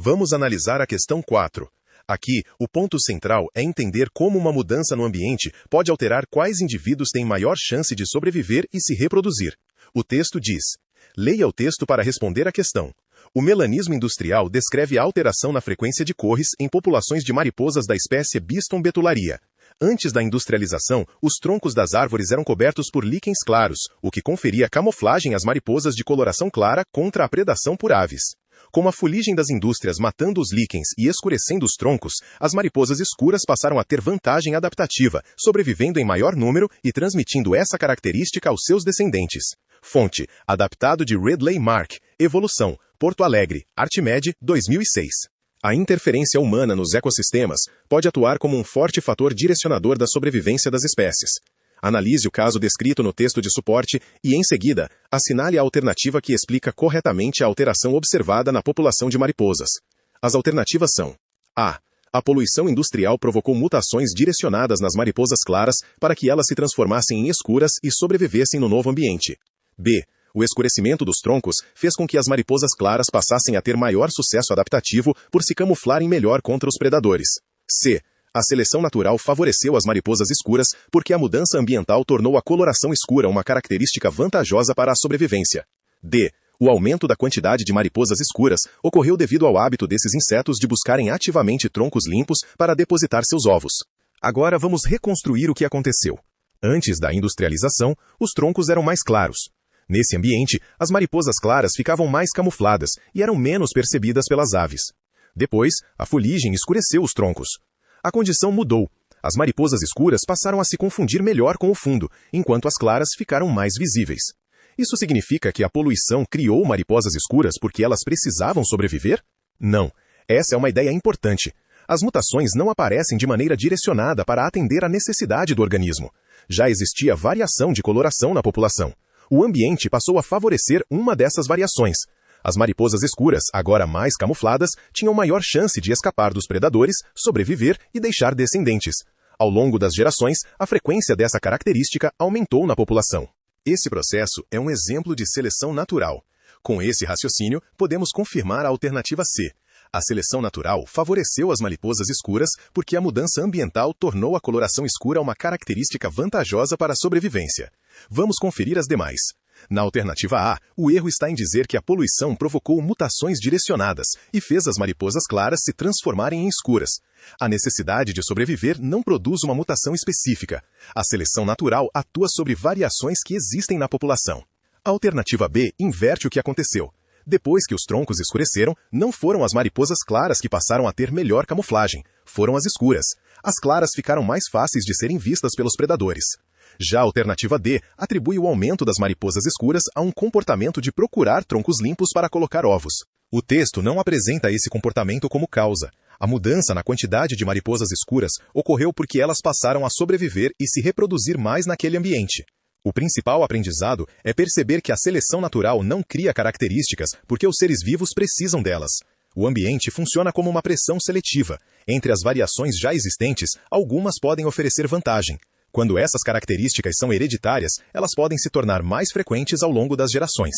Vamos analisar a questão 4. Aqui, o ponto central é entender como uma mudança no ambiente pode alterar quais indivíduos têm maior chance de sobreviver e se reproduzir. O texto diz: leia o texto para responder à questão. O melanismo industrial descreve a alteração na frequência de cores em populações de mariposas da espécie Biston betularia. Antes da industrialização, os troncos das árvores eram cobertos por líquens claros, o que conferia camuflagem às mariposas de coloração clara contra a predação por aves. Com a fuligem das indústrias matando os líquens e escurecendo os troncos, as mariposas escuras passaram a ter vantagem adaptativa, sobrevivendo em maior número e transmitindo essa característica aos seus descendentes. Fonte: adaptado de Ridley Mark, Evolução, Porto Alegre, Artmed, 2006. A interferência humana nos ecossistemas pode atuar como um forte fator direcionador da sobrevivência das espécies. Analise o caso descrito no texto de suporte e, em seguida, assinale a alternativa que explica corretamente a alteração observada na população de mariposas. As alternativas são: A. A poluição industrial provocou mutações direcionadas nas mariposas claras para que elas se transformassem em escuras e sobrevivessem no novo ambiente. B. O escurecimento dos troncos fez com que as mariposas claras passassem a ter maior sucesso adaptativo por se camuflarem melhor contra os predadores. C. A seleção natural favoreceu as mariposas escuras porque a mudança ambiental tornou a coloração escura uma característica vantajosa para a sobrevivência. D. O aumento da quantidade de mariposas escuras ocorreu devido ao hábito desses insetos de buscarem ativamente troncos limpos para depositar seus ovos. Agora vamos reconstruir o que aconteceu. Antes da industrialização, os troncos eram mais claros. Nesse ambiente, as mariposas claras ficavam mais camufladas e eram menos percebidas pelas aves. Depois, a fuligem escureceu os troncos. A condição mudou. As mariposas escuras passaram a se confundir melhor com o fundo, enquanto as claras ficaram mais visíveis. Isso significa que a poluição criou mariposas escuras porque elas precisavam sobreviver? Não. Essa é uma ideia importante. As mutações não aparecem de maneira direcionada para atender à necessidade do organismo. Já existia variação de coloração na população. O ambiente passou a favorecer uma dessas variações. As mariposas escuras, agora mais camufladas, tinham maior chance de escapar dos predadores, sobreviver e deixar descendentes. Ao longo das gerações, a frequência dessa característica aumentou na população. Esse processo é um exemplo de seleção natural. Com esse raciocínio, podemos confirmar a alternativa C. A seleção natural favoreceu as mariposas escuras porque a mudança ambiental tornou a coloração escura uma característica vantajosa para a sobrevivência. Vamos conferir as demais. Na alternativa A, o erro está em dizer que a poluição provocou mutações direcionadas e fez as mariposas claras se transformarem em escuras. A necessidade de sobreviver não produz uma mutação específica. A seleção natural atua sobre variações que existem na população. A alternativa B inverte o que aconteceu. Depois que os troncos escureceram, não foram as mariposas claras que passaram a ter melhor camuflagem, foram as escuras. As claras ficaram mais fáceis de serem vistas pelos predadores. Já a alternativa D atribui o aumento das mariposas escuras a um comportamento de procurar troncos limpos para colocar ovos. O texto não apresenta esse comportamento como causa. A mudança na quantidade de mariposas escuras ocorreu porque elas passaram a sobreviver e se reproduzir mais naquele ambiente. O principal aprendizado é perceber que a seleção natural não cria características porque os seres vivos precisam delas. O ambiente funciona como uma pressão seletiva. Entre as variações já existentes, algumas podem oferecer vantagem. Quando essas características são hereditárias, elas podem se tornar mais frequentes ao longo das gerações.